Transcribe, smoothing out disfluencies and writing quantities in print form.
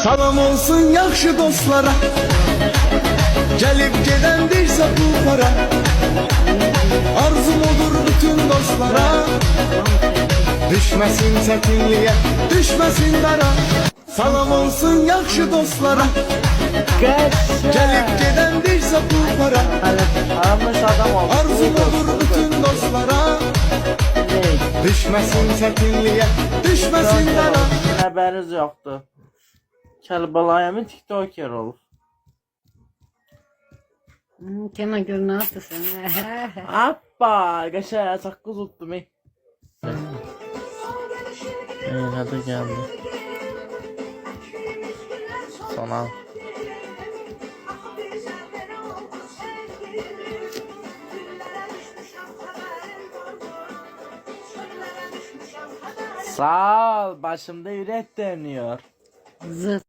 Salam olsun yaxşı dostlara, gelip gedendirse bu para. Arzum olur bütün dostlara, düşmesin çetinliğe, düşmesin dara. Salam olsun yaxşı dostlara, gelip gedendirse bu para. Aramış adam oldu. Arzum olur bütün dostlara, düşmesin çetinliğe, düşmesin dara. Haberiniz yoktu. Kəlbalayəmin tiktoker olur. Kenan gör ne yapıyorsun? Hoppa, qəşəng saqqız utdum. Hadi geldi. Sonra. Sağ ol, başımda yürek dönüyor. Zıt.